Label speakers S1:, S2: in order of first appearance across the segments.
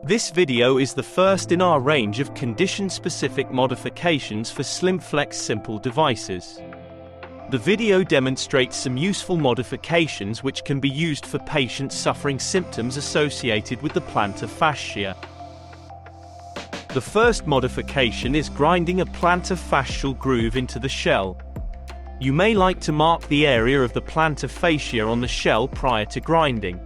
S1: This video is the first in our range of condition-specific modifications for Slimflex Simple devices. The video demonstrates some useful modifications which can be used for patients suffering symptoms associated with the plantar fascia. The first modification is grinding a plantar fascial groove into the shell. You may like to mark the area of the plantar fascia on the shell prior to grinding.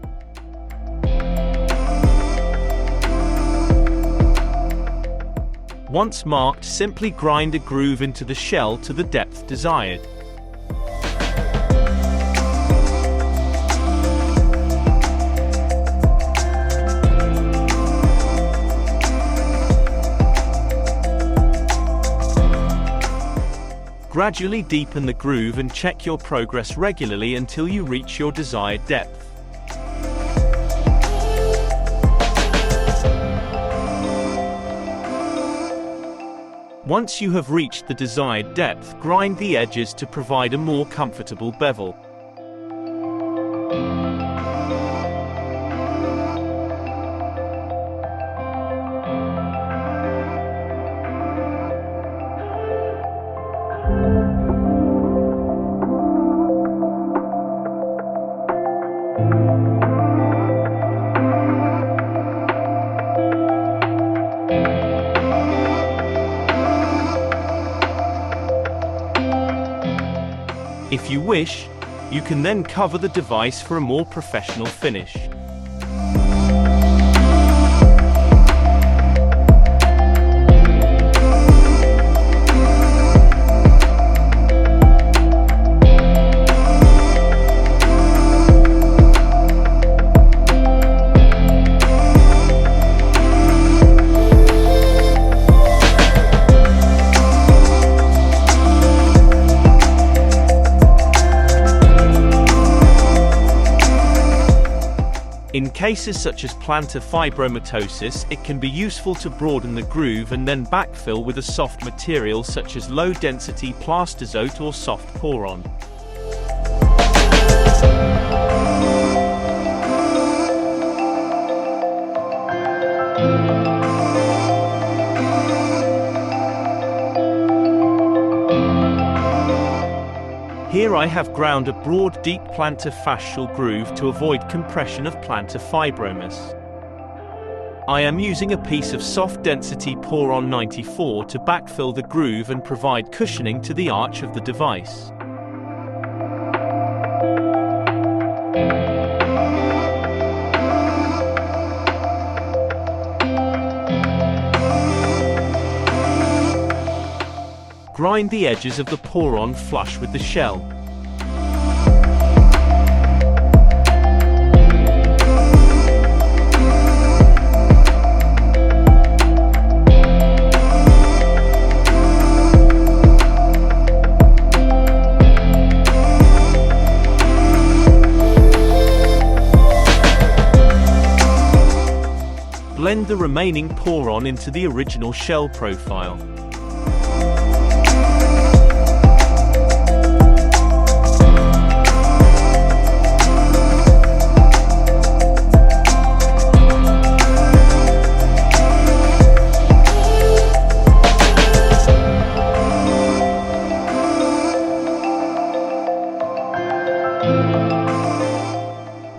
S1: Once marked, simply grind a groove into the shell to the depth desired. Gradually deepen the groove and check your progress regularly until you reach your desired depth. Once you have reached the desired depth, grind the edges to provide a more comfortable bevel. If you wish, you can then cover the device for a more professional finish. In cases such as plantar fibromatosis, it can be useful to broaden the groove and then backfill with a soft material such as low-density plastozote or soft poron. Here I have ground a broad, deep plantar fascial groove to avoid compression of plantar fibromas. I am using a piece of soft-density poron 94 to backfill the groove and provide cushioning to the arch of the device. Grind the edges of the poron flush with the shell. Blend the remaining poron into the original shell profile.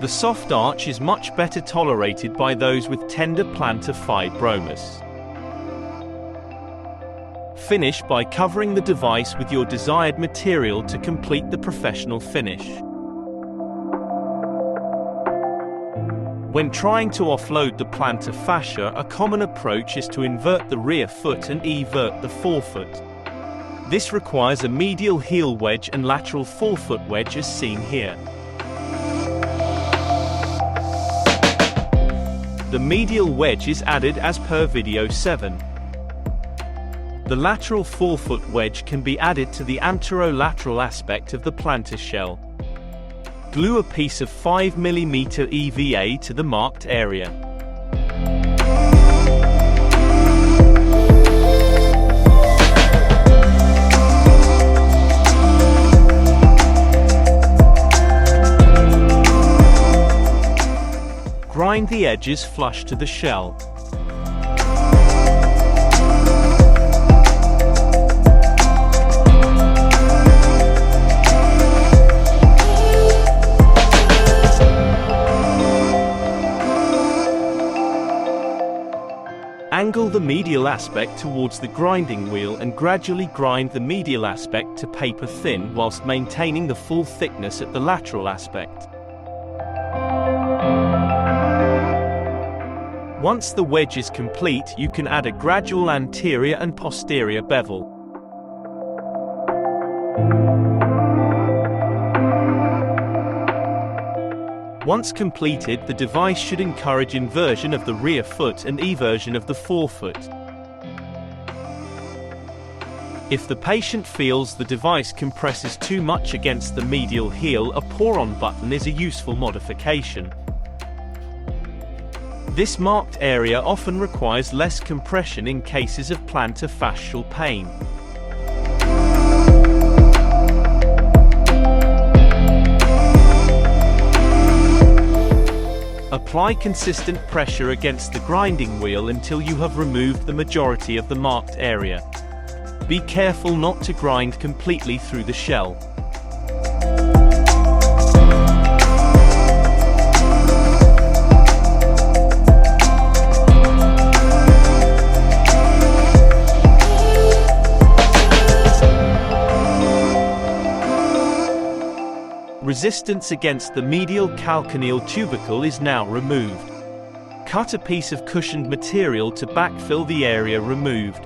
S1: The soft arch is much better tolerated by those with tender plantar fibromas. Finish by covering the device with your desired material to complete the professional finish. When trying to offload the plantar fascia, a common approach is to invert the rear foot and evert the forefoot. This requires a medial heel wedge and lateral forefoot wedge as seen here. The medial wedge is added as per video 7. The lateral forefoot wedge can be added to the anterolateral aspect of the plantar shell. Glue a piece of 5 mm EVA to the marked area. Grind the edges flush to the shell. Angle the medial aspect towards the grinding wheel and gradually grind the medial aspect to paper thin whilst maintaining the full thickness at the lateral aspect. Once the wedge is complete, you can add a gradual anterior and posterior bevel. Once completed, the device should encourage inversion of the rear foot and eversion of the forefoot. If the patient feels the device compresses too much against the medial heel, a poron button is a useful modification. This marked area often requires less compression in cases of plantar fascial pain. Apply consistent pressure against the grinding wheel until you have removed the majority of the marked area. Be careful not to grind completely through the shell. Resistance against the medial calcaneal tubercle is now removed. Cut a piece of cushioned material to backfill the area removed.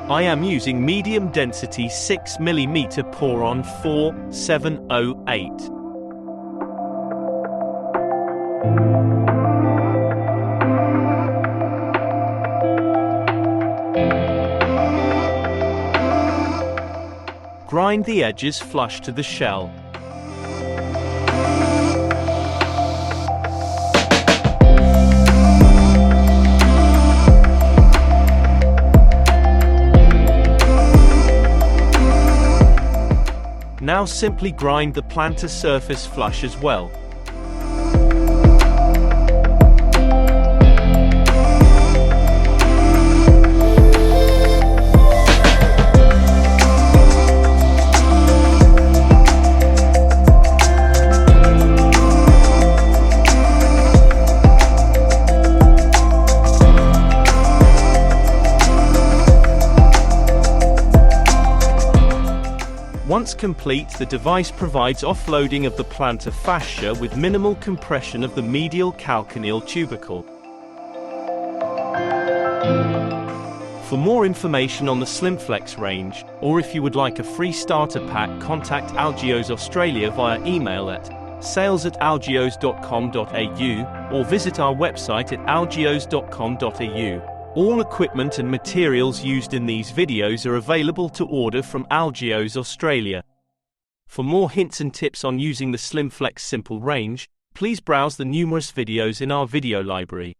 S1: I am using medium density 6 mm poron 4708. Grind the edges flush to the shell. Now simply grind the plantar surface flush as well. Once complete, the device provides offloading of the plantar fascia with minimal compression of the medial calcaneal tubercle. For more information on the Slimflex range, or if you would like a free starter pack, contact Algeos Australia via email at sales@algeos.com.au or visit our website at algeos.com.au. All equipment and materials used in these videos are available to order from Algeos Australia. For more hints and tips on using the Slimflex Simple range, please browse the numerous videos in our video library.